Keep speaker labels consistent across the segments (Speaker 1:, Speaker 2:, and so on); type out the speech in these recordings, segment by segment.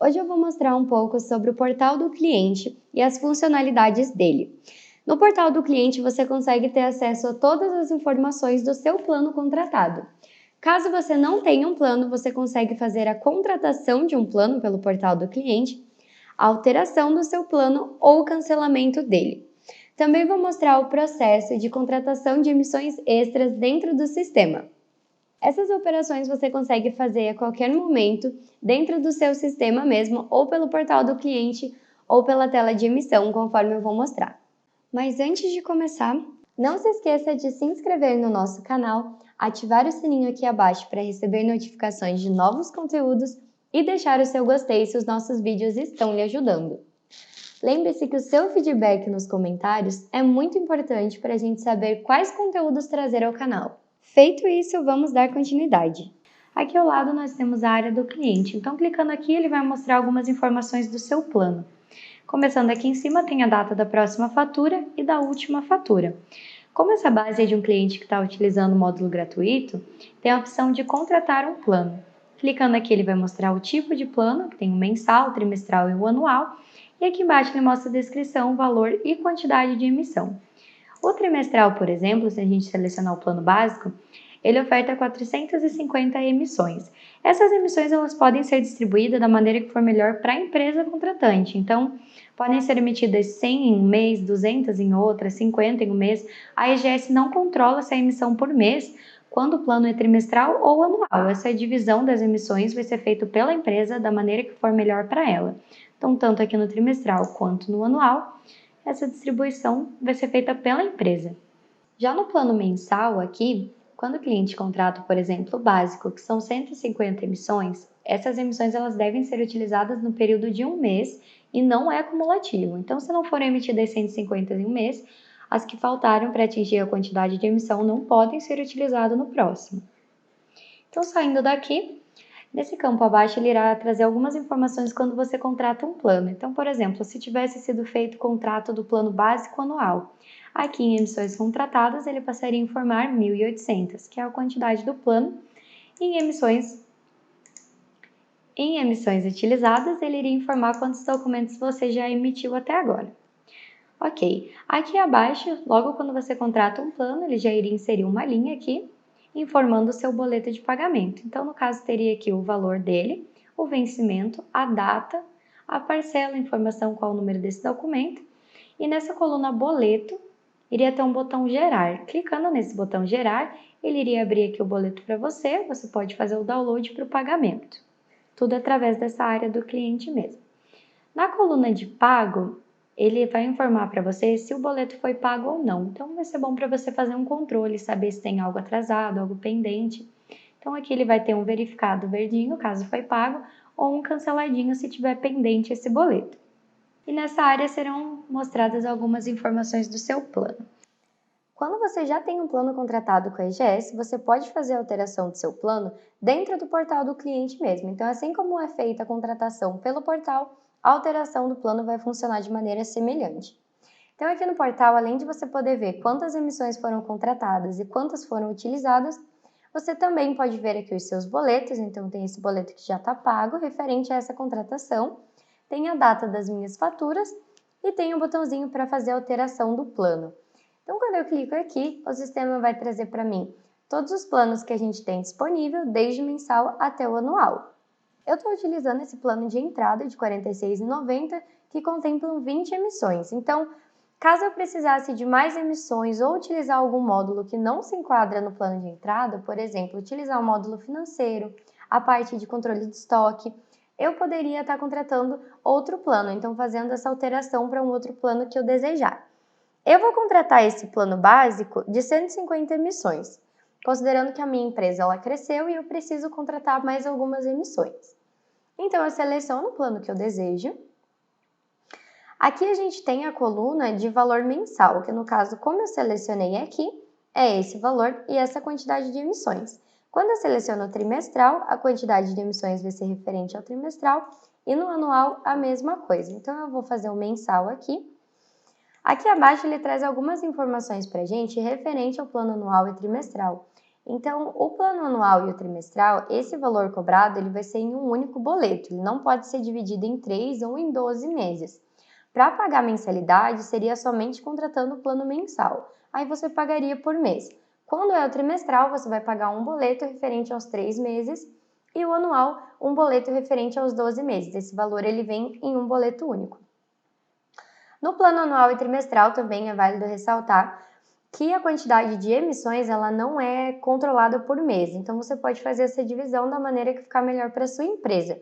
Speaker 1: Hoje eu vou mostrar um pouco sobre o portal do cliente e as funcionalidades dele. No portal do cliente você consegue ter acesso a todas as informações do seu plano contratado. Caso você não tenha um plano, você consegue fazer a contratação de um plano pelo portal do cliente, a alteração do seu plano ou o cancelamento dele. Também vou mostrar o processo de contratação de emissões extras dentro do sistema. Essas operações você consegue fazer a qualquer momento dentro do seu sistema mesmo, ou pelo portal do cliente, ou pela tela de emissão, conforme eu vou mostrar. Mas antes de começar, não se esqueça de se inscrever no nosso canal, ativar o sininho aqui abaixo para receber notificações de novos conteúdos e deixar o seu gostei se os nossos vídeos estão lhe ajudando. Lembre-se que o seu feedback nos comentários é muito importante para a gente saber quais conteúdos trazer ao canal. Feito isso, vamos dar continuidade. Aqui ao lado nós temos a área do cliente, então clicando aqui ele vai mostrar algumas informações do seu plano. Começando aqui em cima tem a data da próxima fatura e da última fatura. Como essa base é de um cliente que está utilizando o módulo gratuito, tem a opção de contratar um plano. Clicando aqui ele vai mostrar o tipo de plano, que tem o mensal, o trimestral e o anual, e aqui embaixo ele mostra a descrição, valor e quantidade de emissão. O trimestral, por exemplo, se a gente selecionar o plano básico, ele oferta 450 emissões. Essas emissões elas podem ser distribuídas da maneira que for melhor para a empresa contratante. Então, podem ser emitidas 100 em um mês, 200 em outra, 50 em um mês. A EGS não controla essa emissão por mês, quando o plano é trimestral ou anual. Essa divisão das emissões vai ser feita pela empresa da maneira que for melhor para ela. Então, tanto aqui no trimestral quanto no anual, essa distribuição vai ser feita pela empresa. Já no plano mensal aqui, quando o cliente contrata, por exemplo, o básico, que são 150 emissões, essas emissões elas devem ser utilizadas no período de um mês e não é acumulativo. Então, se não forem emitidas 150 em um mês, as que faltaram para atingir a quantidade de emissão não podem ser utilizadas no próximo. Então, saindo daqui, nesse campo abaixo ele irá trazer algumas informações quando você contrata um plano. Então, por exemplo, se tivesse sido feito o contrato do plano básico anual, aqui em emissões contratadas ele passaria a informar 1.800, que é a quantidade do plano, e em emissões utilizadas ele iria informar quantos documentos você já emitiu até agora. Ok, aqui abaixo, logo quando você contrata um plano, ele já iria inserir uma linha aqui, informando o seu boleto de pagamento. Então, no caso, teria aqui o valor dele, o vencimento, a data, a parcela, a informação qual o número desse documento. E nessa coluna boleto, iria ter um botão gerar. Clicando nesse botão gerar, ele iria abrir aqui o boleto para você, você pode fazer o download para o pagamento. Tudo através dessa área do cliente mesmo. Na coluna de pago, ele vai informar para você se o boleto foi pago ou não. Então, vai ser bom para você fazer um controle, saber se tem algo atrasado, algo pendente. Então, aqui ele vai ter um verificado verdinho, caso foi pago, ou um canceladinho se tiver pendente esse boleto. E nessa área serão mostradas algumas informações do seu plano. Quando você já tem um plano contratado com a EGS, você pode fazer a alteração do seu plano dentro do portal do cliente mesmo. Então, assim como é feita a contratação pelo portal, a alteração do plano vai funcionar de maneira semelhante. Então, aqui no portal, além de você poder ver quantas emissões foram contratadas e quantas foram utilizadas, você também pode ver aqui os seus boletos. Então, tem esse boleto que já está pago, referente a essa contratação, tem a data das minhas faturas e tem um botãozinho para fazer a alteração do plano. Então, quando eu clico aqui, o sistema vai trazer para mim todos os planos que a gente tem disponível, desde o mensal até o anual. Eu estou utilizando esse plano de entrada de R$ 46,90, que contemplam 20 emissões. Então, caso eu precisasse de mais emissões ou utilizar algum módulo que não se enquadra no plano de entrada, por exemplo, utilizar o módulo financeiro, a parte de controle de estoque, eu poderia estar contratando outro plano, então fazendo essa alteração para um outro plano que eu desejar. Eu vou contratar esse plano básico de 150 emissões, considerando que a minha empresa ela cresceu e eu preciso contratar mais algumas emissões. Então, eu seleciono o plano que eu desejo. Aqui a gente tem a coluna de valor mensal, que no caso, como eu selecionei aqui, é esse valor e essa quantidade de emissões. Quando eu seleciono o trimestral, a quantidade de emissões vai ser referente ao trimestral e no anual a mesma coisa. Então, eu vou fazer o mensal aqui. Aqui abaixo ele traz algumas informações para a gente referente ao plano anual e trimestral. Então, o plano anual e o trimestral, esse valor cobrado, ele vai ser em um único boleto, ele não pode ser dividido em 3 ou em 12 meses. Para pagar mensalidade, seria somente contratando o plano mensal, aí você pagaria por mês. Quando é o trimestral, você vai pagar um boleto referente aos 3 meses e o anual, um boleto referente aos 12 meses. Esse valor ele vem em um boleto único. No plano anual e trimestral também é válido ressaltar que a quantidade de emissões ela não é controlada por mês, então você pode fazer essa divisão da maneira que ficar melhor para a sua empresa.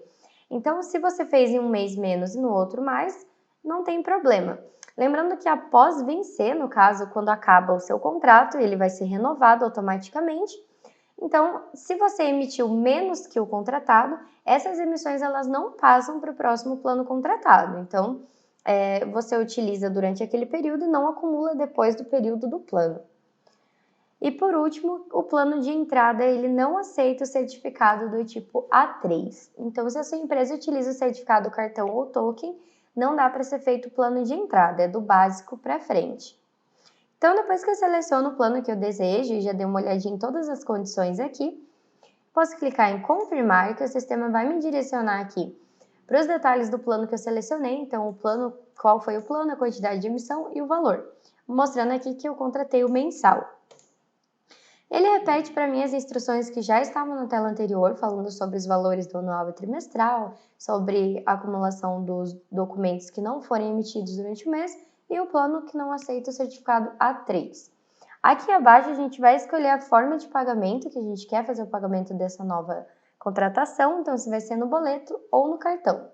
Speaker 1: Então, se você fez em um mês menos e no outro mais, não tem problema. Lembrando que após vencer, no caso, quando acaba o seu contrato, ele vai ser renovado automaticamente. Então, se você emitiu menos que o contratado, essas emissões elas não passam para o próximo plano contratado. Então, você utiliza durante aquele período e não acumula depois do período do plano. E por último, o plano de entrada ele não aceita o certificado do tipo A3. Então, se a sua empresa utiliza o certificado cartão ou token, não dá para ser feito o plano de entrada, é do básico para frente. Então, depois que eu seleciono o plano que eu desejo e já dei uma olhadinha em todas as condições aqui, posso clicar em confirmar que o sistema vai me direcionar aqui para os detalhes do plano que eu selecionei, então o plano, qual foi o plano, a quantidade de emissão e o valor, mostrando aqui que eu contratei o mensal. Ele repete para mim as instruções que já estavam na tela anterior, falando sobre os valores do anual e trimestral, sobre a acumulação dos documentos que não forem emitidos durante o mês e o plano que não aceita o certificado A3. Aqui abaixo a gente vai escolher a forma de pagamento que a gente quer fazer o pagamento dessa nova contratação, então se vai ser no boleto ou no cartão.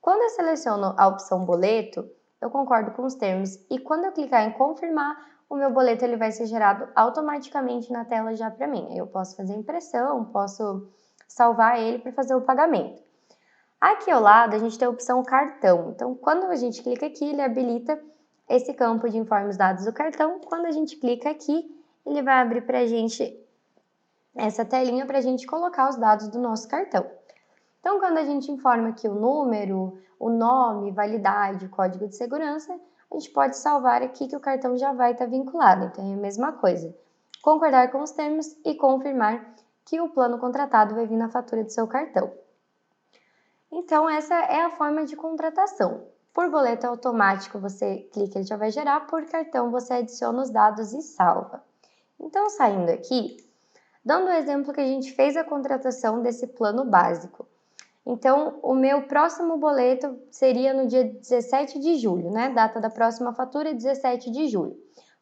Speaker 1: Quando eu seleciono a opção boleto, eu concordo com os termos e quando eu clicar em confirmar, o meu boleto ele vai ser gerado automaticamente na tela já para mim. Eu posso fazer impressão, posso salvar ele para fazer o pagamento. Aqui ao lado a gente tem a opção cartão, então quando a gente clica aqui, ele habilita esse campo de informe os dados do cartão. Quando a gente clica aqui, ele vai abrir para a gente essa telinha para a gente colocar os dados do nosso cartão. Então, quando a gente informa aqui o número, o nome, validade, código de segurança, a gente pode salvar aqui que o cartão já vai estar vinculado. Então, é a mesma coisa. Concordar com os termos e confirmar que o plano contratado vai vir na fatura do seu cartão. Então, essa é a forma de contratação. Por boleto automático, você clica, ele já vai gerar. Por cartão, você adiciona os dados e salva. Então, saindo aqui, dando o exemplo que a gente fez a contratação desse plano básico. Então, o meu próximo boleto seria no dia 17 de julho, né? Data da próxima fatura, 17 de julho.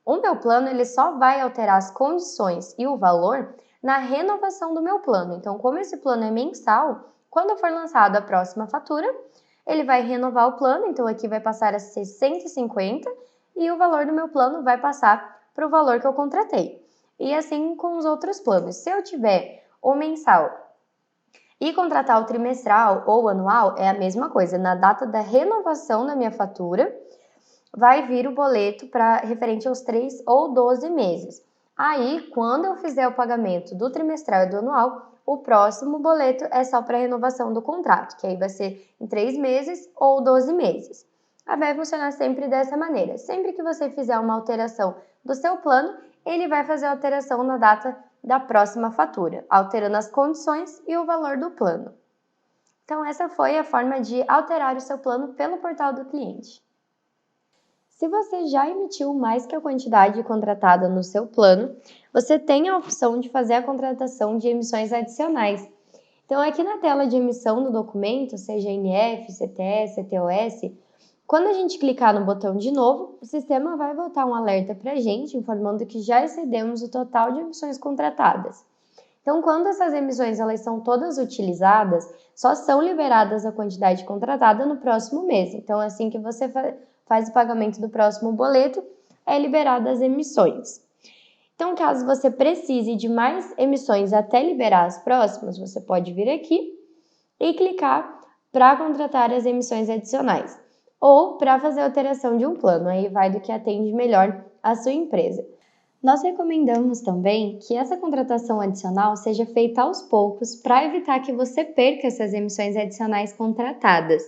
Speaker 1: O meu plano, ele só vai alterar as condições e o valor na renovação do meu plano. Então, como esse plano é mensal, quando for lançado a próxima fatura, ele vai renovar o plano, então aqui vai passar a ser 150 e o valor do meu plano vai passar para o valor que eu contratei. E assim com os outros planos. Se eu tiver o mensal e contratar o trimestral ou anual, é a mesma coisa. Na data da renovação da minha fatura, vai vir o boleto referente aos 3 ou 12 meses. Aí, quando eu fizer o pagamento do trimestral e do anual, o próximo boleto é só para renovação do contrato, que aí vai ser em 3 meses ou 12 meses. Aí vai funcionar sempre dessa maneira. Sempre que você fizer uma alteração do seu plano, ele vai fazer a alteração na data da próxima fatura, alterando as condições e o valor do plano. Então, essa foi a forma de alterar o seu plano pelo portal do cliente. Se você já emitiu mais que a quantidade contratada no seu plano, você tem a opção de fazer a contratação de emissões adicionais. Então, aqui na tela de emissão do documento, seja NF, CTS, CTOS, quando a gente clicar no botão de novo, o sistema vai voltar um alerta para a gente, informando que já excedemos o total de emissões contratadas. Então, quando essas emissões elas são todas utilizadas, só são liberadas a quantidade contratada no próximo mês. Então, assim que você faz o pagamento do próximo boleto, é liberada as emissões. Então, caso você precise de mais emissões até liberar as próximas, você pode vir aqui e clicar para contratar as emissões adicionais ou para fazer a alteração de um plano, aí vai do que atende melhor a sua empresa. Nós recomendamos também que essa contratação adicional seja feita aos poucos para evitar que você perca essas emissões adicionais contratadas.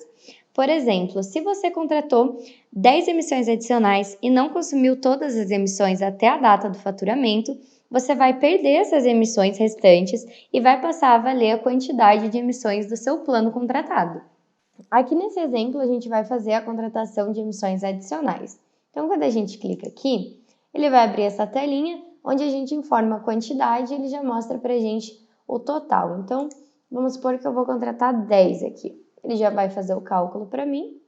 Speaker 1: Por exemplo, se você contratou 10 emissões adicionais e não consumiu todas as emissões até a data do faturamento, você vai perder essas emissões restantes e vai passar a valer a quantidade de emissões do seu plano contratado. Aqui nesse exemplo, a gente vai fazer a contratação de emissões adicionais. Então, quando a gente clica aqui, ele vai abrir essa telinha, onde a gente informa a quantidade e ele já mostra para a gente o total. Então, vamos supor que eu vou contratar 10 aqui. Ele já vai fazer o cálculo para mim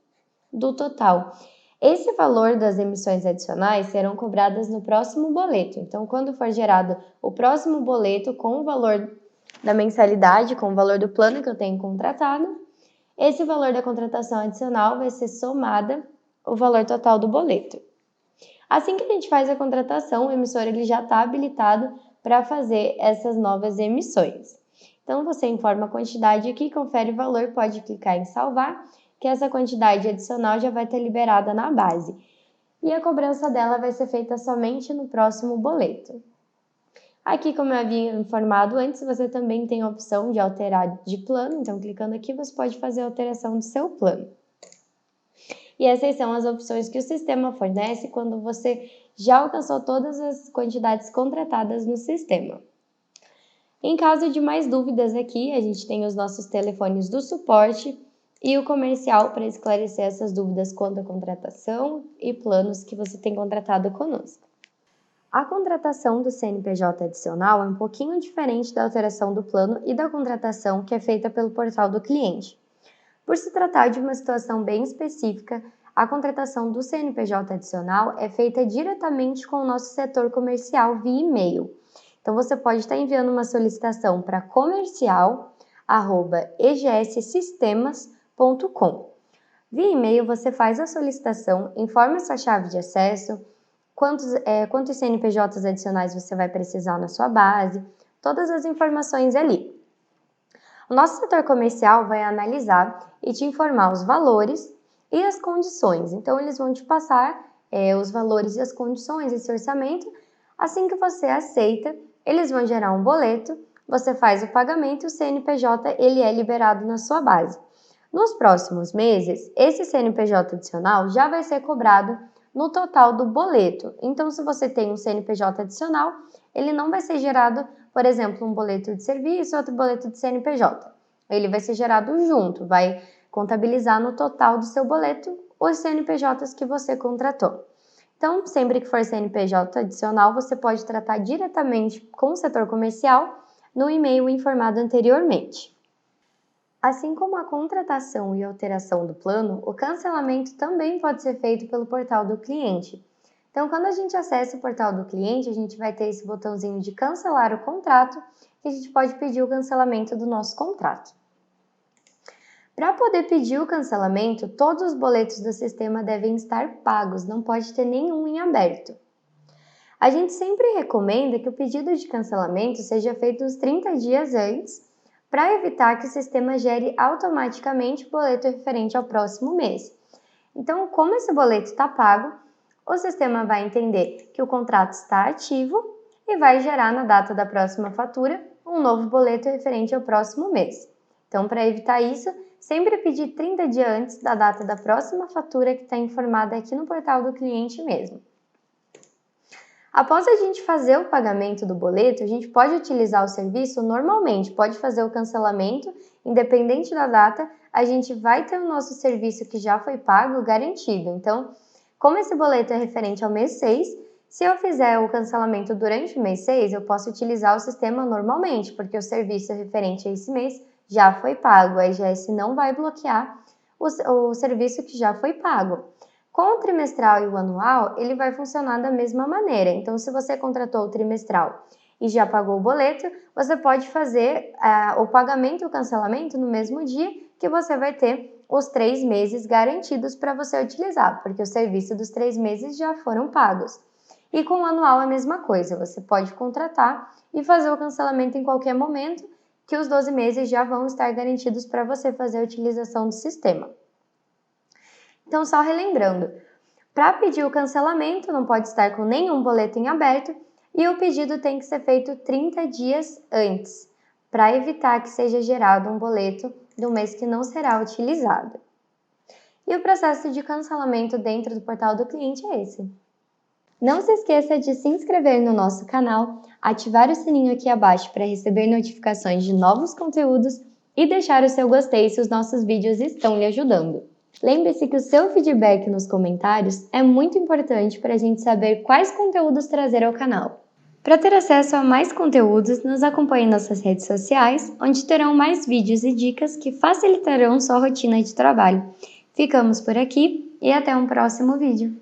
Speaker 1: do total. Esse valor das emissões adicionais serão cobradas no próximo boleto. Então, quando for gerado o próximo boleto com o valor da mensalidade, com o valor do plano que eu tenho contratado, esse valor da contratação adicional vai ser somada o valor total do boleto. Assim que a gente faz a contratação, o emissor ele já está habilitado para fazer essas novas emissões. Então, você informa a quantidade aqui, confere o valor, pode clicar em salvar, que essa quantidade adicional já vai estar liberada na base. E a cobrança dela vai ser feita somente no próximo boleto. Aqui, como eu havia informado antes, você também tem a opção de alterar de plano. Então, clicando aqui, você pode fazer a alteração do seu plano. E essas são as opções que o sistema fornece quando você já alcançou todas as quantidades contratadas no sistema. Em caso de mais dúvidas aqui, a gente tem os nossos telefones do suporte e o comercial para esclarecer essas dúvidas quanto à contratação e planos que você tem contratado conosco. A contratação do CNPJ adicional é um pouquinho diferente da alteração do plano e da contratação que é feita pelo portal do cliente. Por se tratar de uma situação bem específica, a contratação do CNPJ adicional é feita diretamente com o nosso setor comercial via e-mail. Então, você pode estar enviando uma solicitação para comercial@egssystemas.com. Via e-mail, você faz a solicitação, informa sua chave de acesso, quantos CNPJs adicionais você vai precisar na sua base, todas as informações ali. O nosso setor comercial vai analisar e te informar os valores e as condições. Então, eles vão te passar os valores e as condições, esse orçamento. Assim que você aceita, eles vão gerar um boleto, você faz o pagamento e o CNPJ ele é liberado na sua base. Nos próximos meses, esse CNPJ adicional já vai ser cobrado no total do boleto. Então, se você tem um CNPJ adicional, ele não vai ser gerado, por exemplo, um boleto de serviço e outro boleto de CNPJ. Ele vai ser gerado junto, vai contabilizar no total do seu boleto os CNPJs que você contratou. Então, sempre que for CNPJ adicional, você pode tratar diretamente com o setor comercial no e-mail informado anteriormente. Assim como a contratação e alteração do plano, o cancelamento também pode ser feito pelo portal do cliente. Então, quando a gente acessa o portal do cliente, a gente vai ter esse botãozinho de cancelar o contrato e a gente pode pedir o cancelamento do nosso contrato. Para poder pedir o cancelamento, todos os boletos do sistema devem estar pagos, não pode ter nenhum em aberto. A gente sempre recomenda que o pedido de cancelamento seja feito uns 30 dias antes, para evitar que o sistema gere automaticamente o boleto referente ao próximo mês. Então, como esse boleto está pago, o sistema vai entender que o contrato está ativo e vai gerar na data da próxima fatura um novo boleto referente ao próximo mês. Então, para evitar isso, sempre pedir 30 dias antes da data da próxima fatura que está informada aqui no portal do cliente mesmo. Após a gente fazer o pagamento do boleto, a gente pode utilizar o serviço normalmente, pode fazer o cancelamento, independente da data, a gente vai ter o nosso serviço que já foi pago garantido. Então, como esse boleto é referente ao mês 6, se eu fizer o cancelamento durante o mês 6, eu posso utilizar o sistema normalmente, porque o serviço referente a esse mês já foi pago. A EGS não vai bloquear o serviço que já foi pago. Com o trimestral e o anual, ele vai funcionar da mesma maneira. Então, se você contratou o trimestral e já pagou o boleto, você pode fazer o pagamento e o cancelamento no mesmo dia que você vai ter os 3 meses garantidos para você utilizar, porque o serviço dos 3 meses já foram pagos. E com o anual é a mesma coisa, você pode contratar e fazer o cancelamento em qualquer momento, que os 12 meses já vão estar garantidos para você fazer a utilização do sistema. Então, só relembrando, para pedir o cancelamento, não pode estar com nenhum boleto em aberto e o pedido tem que ser feito 30 dias antes, para evitar que seja gerado um boleto do mês que não será utilizado. E o processo de cancelamento dentro do portal do cliente é esse. Não se esqueça de se inscrever no nosso canal, ativar o sininho aqui abaixo para receber notificações de novos conteúdos e deixar o seu gostei se os nossos vídeos estão lhe ajudando. Lembre-se que o seu feedback nos comentários é muito importante para a gente saber quais conteúdos trazer ao canal. Para ter acesso a mais conteúdos, nos acompanhe em nossas redes sociais, onde terão mais vídeos e dicas que facilitarão sua rotina de trabalho. Ficamos por aqui e até um próximo vídeo.